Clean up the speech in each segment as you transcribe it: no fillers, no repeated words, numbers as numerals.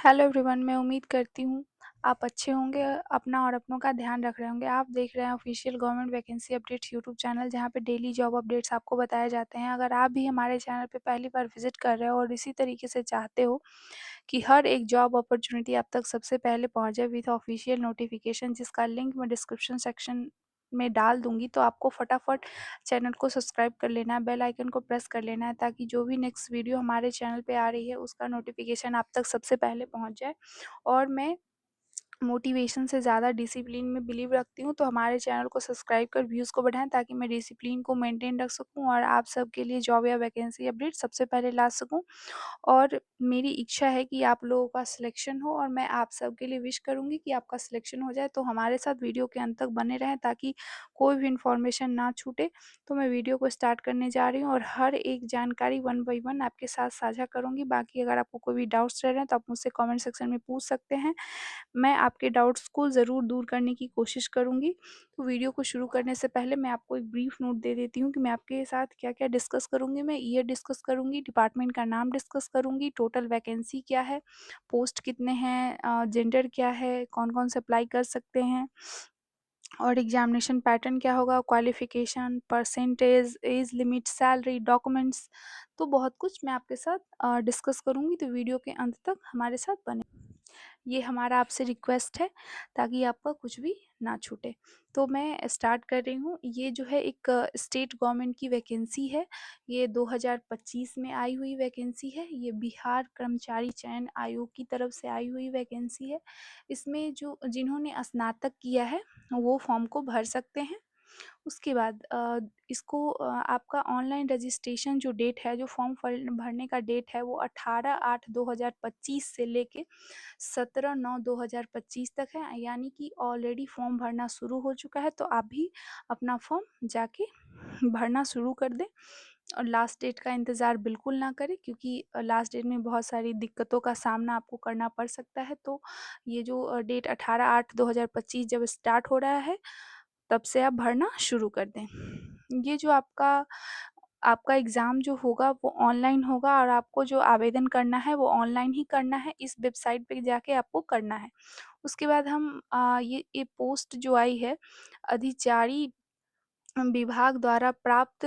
Hello everyone, मैं उम्मीद करती हूँ आप अच्छे होंगे, अपना और अपनों का ध्यान रख रहे होंगे। आप देख रहे हैं official government vacancy updates YouTube channel, जहाँ पे डेली जॉब अपडेट्स आपको बताए जाते हैं। अगर आप भी हमारे चैनल पे पहली बार विजिट कर रहे हो और इसी तरीके से चाहते हो कि हर एक जॉब अपॉर्चुनिटी आप तक सबसे पहले पहुँच जाए विथ ऑफिशियल नोटिफिकेशन, जिसका लिंक मैं डिस्क्रिप्शन सेक्शन में डाल दूँगी, तो आपको फटाफट चैनल को सब्सक्राइब कर लेना है, बेल आइकन को प्रेस कर लेना है, ताकि जो भी नेक्स्ट वीडियो हमारे चैनल पे आ रही है उसका नोटिफिकेशन आप तक सबसे पहले पहुँच जाए। और मैं मोटिवेशन से ज़्यादा डिसिप्लिन में बिलीव रखती हूँ, तो हमारे चैनल को सब्सक्राइब कर व्यूज़ को बढ़ाएँ, ताकि मैं डिसिप्लिन को मेंटेन रख सकूँ और आप सबके लिए जॉब या वैकेंसी अपडेट सबसे पहले ला सकूँ। और मेरी इच्छा है कि आप लोगों का सिलेक्शन हो, और मैं आप सबके लिए विश करूँगी कि आपका सिलेक्शन हो जाए। तो हमारे साथ वीडियो के अंत तक बने रहें, ताकि कोई भी इन्फॉर्मेशन ना छूटे। तो मैं वीडियो को स्टार्ट करने जा रही हूँ और हर एक जानकारी वन बाय वन आपके साथ साझा करूँगी। बाकी अगर आपको कोई भी डाउट्स रह रहे हैं तो आप मुझसे कमेंट सेक्शन में पूछ सकते हैं। मैं आपके डाउट्स को ज़रूर दूर करने की कोशिश करूँगी। तो वीडियो को शुरू करने से पहले मैं आपको एक ब्रीफ नोट दे देती हूँ कि मैं आपके साथ क्या-क्या डिस्कस करूँगी। मैं ईयर डिस्कस करूँगी, डिपार्टमेंट का नाम डिस्कस करूँगी, टोटल वैकेंसी क्या है, पोस्ट कितने हैं, जेंडर क्या है, कौन-कौन से अप्लाई कर सकते हैं, और एग्ज़ामिनेशन पैटर्न क्या होगा, qualification, percentage, age limit, salary, documents. तो बहुत कुछ मैं आपके साथ डिस्कस करूँगी, तो वीडियो के अंत तक हमारे साथ बने। ये हमारा आपसे रिक्वेस्ट है, ताकि आपका कुछ भी ना छूटे। तो मैं स्टार्ट कर रही हूँ। ये जो है एक स्टेट गवर्नमेंट की वैकेंसी है। ये 2025 में आई हुई वैकेंसी है। ये बिहार कर्मचारी चयन आयोग की तरफ से आई हुई वैकेंसी है। इसमें जो जिन्होंने स्नातक किया है वो फॉर्म को भर सकते हैं। उसके बाद इसको आपका ऑनलाइन रजिस्ट्रेशन जो डेट है, जो फॉर्म भरने का डेट है, वो 18/8/2025 से लेके 17/9/2025 तक है। यानी कि ऑलरेडी फॉर्म भरना शुरू हो चुका है, तो आप भी अपना फॉर्म जाके भरना शुरू कर दें। और लास्ट डेट का इंतज़ार बिल्कुल ना करें, क्योंकि लास्ट डेट में बहुत सारी दिक्कतों का सामना आपको करना पड़ सकता है। तो ये जो डेट 18/8/2025 जब स्टार्ट हो रहा है, तब से आप भरना शुरू कर दें। ये जो आपका आपका एग्ज़ाम जो होगा वो ऑनलाइन होगा, और आपको जो आवेदन करना है वो ऑनलाइन ही करना है, इस वेबसाइट पे जाके आपको करना है। उसके बाद हम ये पोस्ट जो आई है, अधिचारी विभाग द्वारा प्राप्त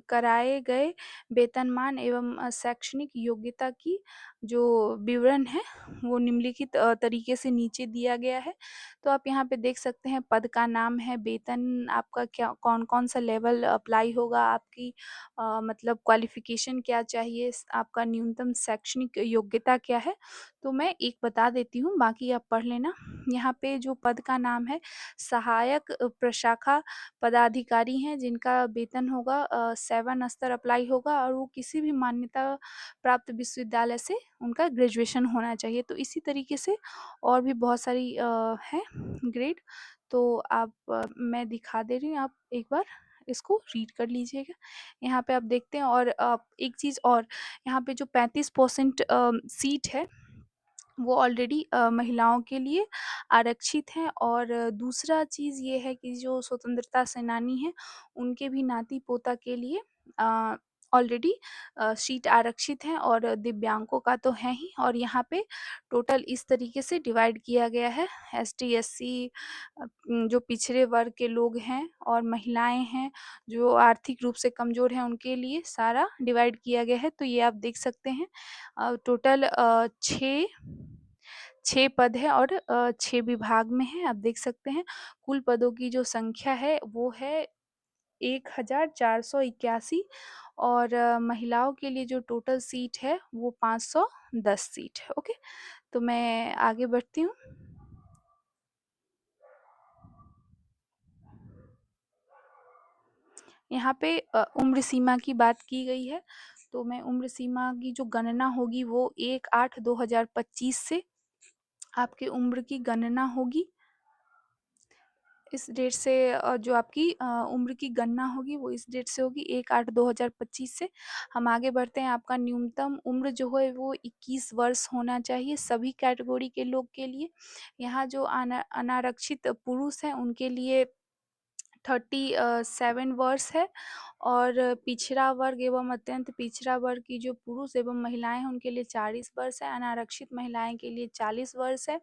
कराए गए वेतनमान एवं शैक्षणिक योग्यता की जो विवरण है, वो निम्नलिखित तरीके से नीचे दिया गया है। तो आप यहाँ पे देख सकते हैं, पद का नाम है, वेतन आपका क्या, कौन-कौन सा लेवल अप्लाई होगा, आपकी मतलब क्वालिफ़िकेशन क्या चाहिए, आपका न्यूनतम शैक्षणिक योग्यता क्या है। तो मैं एक बता देती हूँ, बाकी आप पढ़ लेना। यहाँ पे जो पद का नाम है, सहायक प्रशाखा पदाधिकारी हैं, जिनका वेतन होगा 7 स्तर अप्लाई होगा, और वो किसी भी मान्यता प्राप्त विश्वविद्यालय से उनका ग्रेजुएशन होना चाहिए। तो इसी तरीके से और भी बहुत सारी हैं ग्रेड। तो आप मैं दिखा दे रही हूँ, आप एक बार इसको रीड कर लीजिएगा। यहाँ पे आप देखते हैं, और एक चीज़ और, यहाँ पे जो 35% सीट है, वो ऑलरेडी महिलाओं के लिए आरक्षित हैं। और दूसरा चीज़ ये है कि जो स्वतंत्रता सेनानी हैं, उनके भी नाती-पोता के लिए अ, ऑलरेडी सीट आरक्षित हैं, और दिव्यांगों का तो है ही। और यहाँ पे टोटल इस तरीके से डिवाइड किया गया है, एसटी, एससी, जो पिछड़े वर्ग के लोग हैं, और महिलाएँ हैं, जो आर्थिक रूप से कमज़ोर हैं, उनके लिए सारा डिवाइड किया गया है। तो ये आप देख सकते हैं, टोटल 6 पद है, और 6 विभाग में है, आप देख सकते हैं। कुल पदों की जो संख्या है वो है 1481, और महिलाओं के लिए जो टोटल सीट है वो 510 सीट है। ओके, तो मैं आगे बढ़ती हूँ। यहाँ पे उम्र सीमा की बात की गई है, तो मैं उम्र सीमा की जो गणना होगी वो 1/8/2025 से आपकी उम्र की गणना होगी। इस डेट से जो आपकी उम्र की गणना होगी वो इस डेट से होगी, 1/8/2025 से। हम आगे बढ़ते हैं। आपका न्यूनतम उम्र जो है वो 21 वर्ष होना चाहिए सभी कैटेगरी के लोग के लिए। यहाँ जो अनारक्षित पुरुष हैं उनके लिए 37 वर्ष है और पिछड़ा वर्ग एवं अत्यंत पिछड़ा वर्ग की जो पुरुष एवं महिलाएँ हैं उनके लिए 40 वर्ष है, अनारक्षित महिलाएँ के लिए 40 वर्ष है,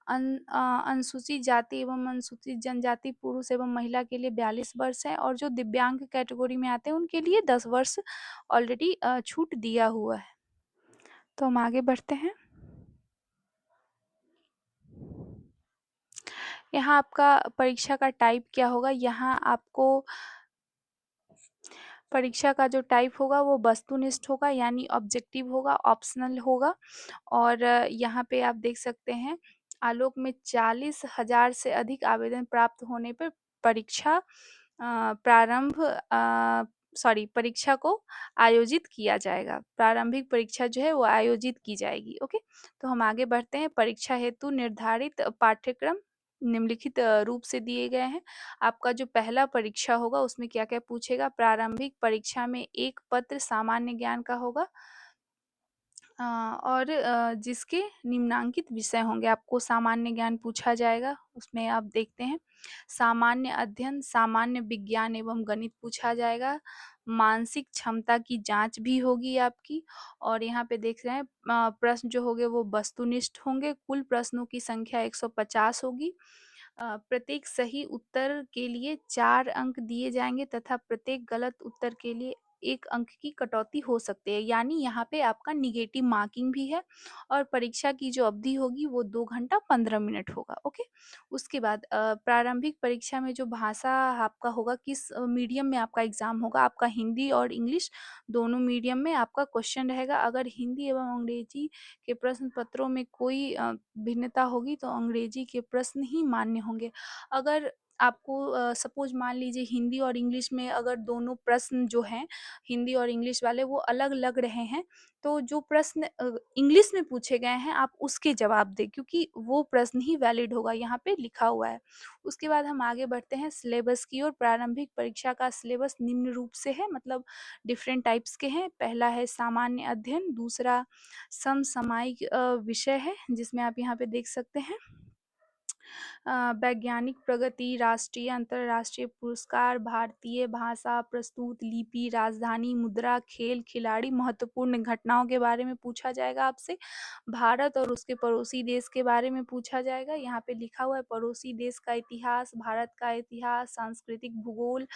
अनुसूचित जाति एवं अनुसूचित जनजाति पुरुष एवं महिला के लिए 42 वर्ष है और जो दिव्यांग कैटेगरी में आते हैं उनके लिए 10 वर्ष ऑलरेडी छूट दिया हुआ है। तो हम आगे बढ़ते हैं। यहाँ आपका परीक्षा का टाइप क्या होगा? यहाँ आपको परीक्षा का जो टाइप होगा वो वस्तुनिष्ठ होगा यानी ऑब्जेक्टिव होगा, ऑप्शनल होगा और यहाँ पे आप देख सकते हैं आलोक में 40,000 से अधिक आवेदन प्राप्त होने पर परीक्षा परीक्षा को आयोजित किया जाएगा। प्रारंभिक परीक्षा जो है वो आयोजित की जाएगी। ओके, तो हम आगे बढ़ते हैं। परीक्षा हेतु निर्धारित पाठ्यक्रम निम्नलिखित रूप से दिए गए हैं। आपका जो पहला परीक्षा होगा उसमें क्या-क्या पूछेगा? प्रारंभिक परीक्षा में एक पत्र सामान्य ज्ञान का होगा और जिसके निम्नांकित विषय होंगे। आपको सामान्य ज्ञान पूछा जाएगा, उसमें आप देखते हैं सामान्य अध्ययन, सामान्य विज्ञान एवं गणित पूछा जाएगा। मानसिक क्षमता की जाँच भी होगी आपकी और यहाँ पे देख रहे हैं प्रश्न जो होंगे वो वस्तुनिष्ठ होंगे। कुल प्रश्नों की संख्या 150 होगी। प्रत्येक सही उत्तर के लिए 4 अंक दिए जाएँगे तथा प्रत्येक गलत उत्तर के लिए 1 अंक की कटौती हो सकती है। यानी यहाँ पे आपका नेगेटिव मार्किंग भी है और परीक्षा की जो अवधि होगी वो 2 घंटा 15 मिनट होगा। ओके? उसके बाद प्रारंभिक परीक्षा में जो भाषा आपका होगा किस मीडियम में आपका एग्ज़ाम होगा? आपका हिंदी और इंग्लिश दोनों मीडियम में आपका क्वेश्चन रहेगा। अगर हिंदी एवं अंग्रेजी के प्रश्न पत्रों में कोई भिन्नता होगी तो अंग्रेजी के प्रश्न ही मान्य होंगे। अगर आपको सपोज़ मान लीजिए हिंदी और इंग्लिश में अगर दोनों प्रश्न जो हैं, हिंदी और इंग्लिश वाले वो अलग लग रहे हैं, तो जो प्रश्न इंग्लिश में पूछे गए हैं आप उसके जवाब दें क्योंकि वो प्रश्न ही वैलिड होगा, यहाँ पे लिखा हुआ है। उसके बाद हम आगे बढ़ते हैं सिलेबस की ओर। प्रारंभिक परीक्षा का सिलेबस निम्न रूप से है मतलब डिफरेंट टाइप्स के हैं। पहला है सामान्य अध्ययन, दूसरा समसामयिक विषय है जिसमें आप यहाँ पे देख सकते हैं वैज्ञानिक प्रगति, राष्ट्रीय अंतर्राष्ट्रीय पुरस्कार, भारतीय भाषा, प्रस्तुत लिपि, राजधानी मुद्रा, खेल, खिलाड़ी, महत्वपूर्ण घटनाओं के बारे में पूछा जाएगा आपसे। भारत और उसके पड़ोसी देश के बारे में पूछा जाएगा। यहाँ पे लिखा हुआ है पड़ोसी देश का इतिहास, भारत का इतिहास, सांस्कृतिक भूगोल,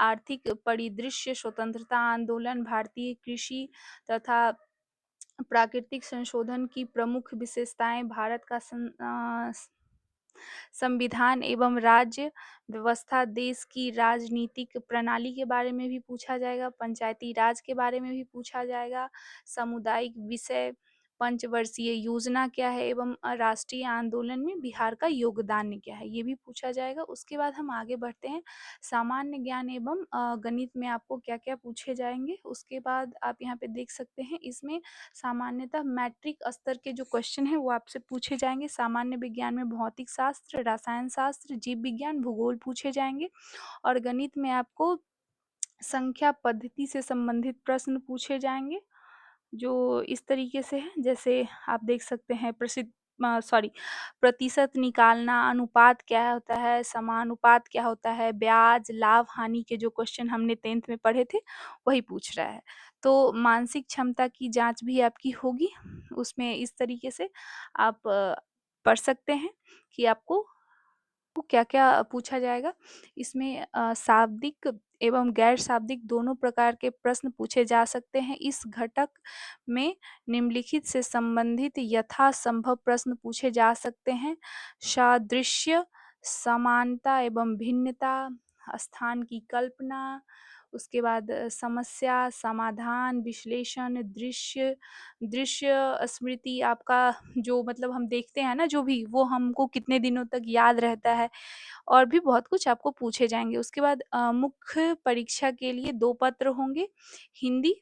आर्थिक परिदृश्य, स्वतंत्रता आंदोलन, भारतीय कृषि तथा प्राकृतिक संशोधन की प्रमुख विशेषताएँ, भारत का संविधान एवं राज्य व्यवस्था, देश की राजनीतिक प्रणाली के बारे में भी पूछा जाएगा, पंचायती राज के बारे में भी पूछा जाएगा, सामुदायिक विषय, पंचवर्षीय योजना क्या है एवं राष्ट्रीय आंदोलन में बिहार का योगदान क्या है, ये भी पूछा जाएगा। उसके बाद हम आगे बढ़ते हैं, सामान्य ज्ञान एवं गणित में आपको क्या-क्या पूछे जाएँगे, उसके बाद आप यहाँ पे देख सकते हैं इसमें सामान्यतः मैट्रिक स्तर के जो क्वेश्चन हैं वो आपसे पूछे जाएँगे। सामान्य विज्ञान में भौतिक शास्त्र, रसायन शास्त्र, जीव विज्ञान, भूगोल पूछे जाएँगे और गणित में आपको संख्या पद्धति से संबंधित प्रश्न पूछे जाएँगे, जो इस तरीके से हैं जैसे आप देख सकते हैं प्रतिशत निकालना, अनुपात क्या होता है, समानुपात क्या होता है, ब्याज, लाभ-हानि के जो क्वेश्चन हमने 10th में पढ़े थे, वही पूछ रहा है। तो मानसिक क्षमता की जाँच भी आपकी होगी, उसमें इस तरीके से आप पढ़ सकते हैं कि आपको क्या-क्या पूछा जाएगा। इसमें शाब्दिक एवं गैर शाब्दिक दोनों प्रकार के प्रश्न पूछे जा सकते हैं। इस घटक में निम्नलिखित से संबंधित यथासंभव प्रश्न पूछे जा सकते हैं। सादृश्य, समानता एवं भिन्नता, स्थान की कल्पना, उसके बाद समस्या, समाधान, विश्लेषण, दृश्य दृश्य स्मृति आपका जो मतलब हम देखते हैं ना जो भी, वो हमको कितने दिनों तक याद रहता है और भी बहुत कुछ आपको पूछे जाएँगे। उसके बाद मुख्य परीक्षा के लिए 2 पत्र होंगे। हिंदी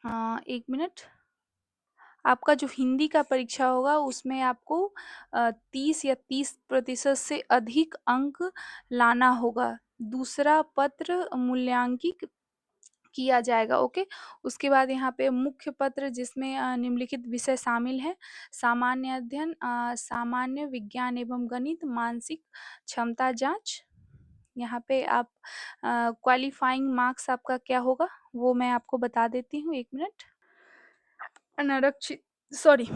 1 मिनट। आपका जो हिंदी का परीक्षा होगा उसमें आपको 30 या 30% से अधिक अंक लाना होगा। दूसरा पत्र मूल्यांकित किया जाएगा, ओके। उसके बाद यहाँ पे मुख्य पत्र जिसमें निम्नलिखित विषय शामिल हैं, सामान्य अध्ययन, सामान्य विज्ञान एवं गणित, मानसिक क्षमता जाँच, यहाँ पे आप क्वालीफाइंग मार्क्स आपका क्या होगा, वो मैं आपको बता देती हूँ, 1 मिनट। अनारक्षित सॉरी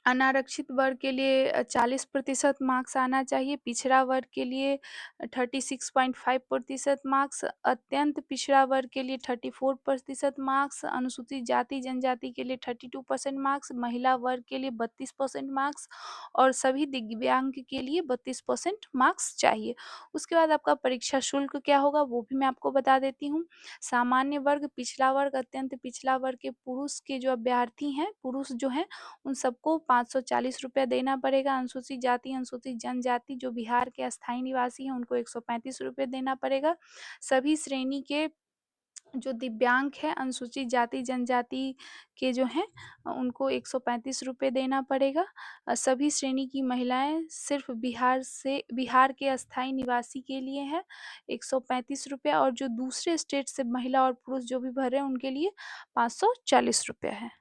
अनारक्षित वर्ग के लिए 40% मार्क्स आना चाहिए, पिछड़ा वर्ग के लिए 36.5% मार्क्स, अत्यंत पिछड़ा वर्ग के लिए 34% मार्क्स, अनुसूचित जाति जनजाति के लिए 32% मार्क्स, महिला वर्ग के लिए 32% मार्क्स और सभी दिव्यांग के लिए 32% मार्क्स चाहिए। उसके बाद आपका परीक्षा शुल्क क्या होगा वो भी मैं आपको बता देती हूँ। सामान्य वर्ग, पिछड़ा वर्ग, अत्यंत पिछड़ा वर्ग के पुरुष के जो अभ्यर्थी हैं, पुरुष जो हैं उन सबको 540 रुपया देना पड़ेगा। अनुसूचित जाति, अनुसूचित जनजाति जो बिहार के अस्थायी निवासी हैं उनको 135 रुपये देना पड़ेगा। सभी श्रेणी के जो दिव्यांग हैं, अनुसूचित जाति जनजाति के जो हैं उनको 135 रुपये देना पड़ेगा। सभी श्रेणी की महिलाएँ सिर्फ़ बिहार के अस्थायी निवासी के लिए है 135 रुपया और जो दूसरे स्टेट से महिला और पुरुष जो भी भर रहे हैं उनके लिए 540 रुपया है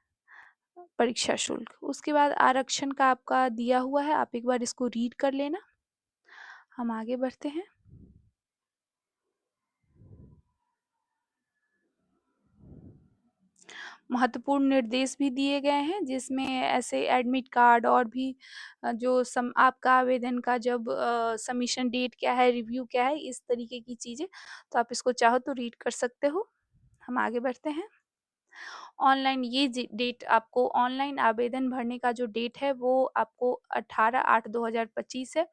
परीक्षा शुल्क। उसके बाद आरक्षण का आपका दिया हुआ है, आप एक बार इसको रीड कर लेना। हम आगे बढ़ते हैं। महत्वपूर्ण निर्देश भी दिए गए हैं जिसमें ऐसे एडमिट कार्ड और भी जो आपका आवेदन का जब सबमिशन डेट क्या है, रिव्यू क्या है, इस तरीके की चीज़ें, तो आप इसको चाहो तो रीड कर सकते हो। हम आगे बढ़ते हैं। ऑनलाइन ये डेट आपको ऑनलाइन आवेदन भरने का जो डेट है वो आपको 18/8/2025 है।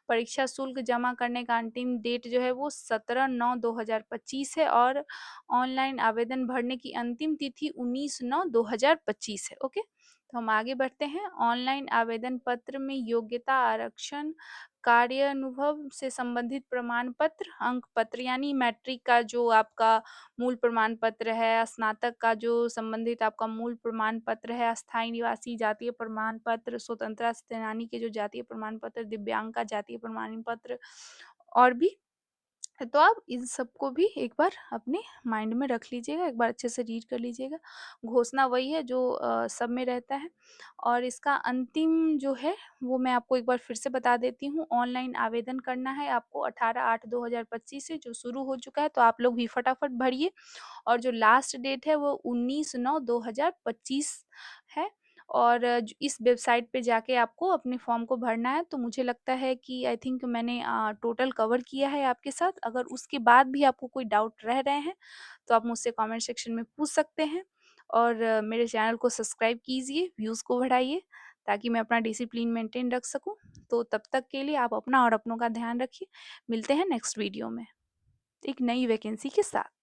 परीक्षा शुल्क जमा करने का अंतिम डेट जो है वो 17/9/2025 है और ऑनलाइन आवेदन भरने की अंतिम तिथि 19/9/2025 है। ओके, तो हम आगे बढ़ते हैं। ऑनलाइन आवेदन पत्र में योग्यता, आरक्षण, कार्यानुभव से संबंधित प्रमाण पत्र, अंक पत्र यानी मैट्रिक का जो आपका मूल प्रमाण पत्र है, स्नातक का जो संबंधित आपका मूल प्रमाण पत्र है, अस्थायी निवासी जातीय प्रमाण पत्र, स्वतंत्रता सेनानी के जो जातीय प्रमाण पत्र, दिव्यांग का जातीय प्रमाण पत्र और भी, तो आप इन सबको भी एक बार अपने माइंड में रख लीजिएगा, एक बार अच्छे से रीड कर लीजिएगा। घोषणा वही है जो सब में रहता है और इसका अंतिम जो है वो मैं आपको एक बार फिर से बता देती हूँ। ऑनलाइन आवेदन करना है आपको 18/8/2025 से जो शुरू हो चुका है, तो आप लोग भी फटाफट भरिए और जो लास्ट डेट है वो 19/9/2025 है और इस वेबसाइट पे जाके आपको अपने फॉर्म को भरना है। तो मुझे लगता है कि आई थिंक मैंने टोटल कवर किया है आपके साथ। अगर उसके बाद भी आपको कोई डाउट रह रहे हैं, तो आप मुझसे कमेंट सेक्शन में पूछ सकते हैं और मेरे चैनल को सब्सक्राइब कीजिए, व्यूज़ को बढ़ाइए ताकि मैं अपना डिसिप्लिन मेंटेन रख सकूँ। तो तब तक के लिए आप अपना और अपनों का ध्यान रखिए। मिलते हैं नेक्स्ट वीडियो में, एक नई वैकेंसी के साथ।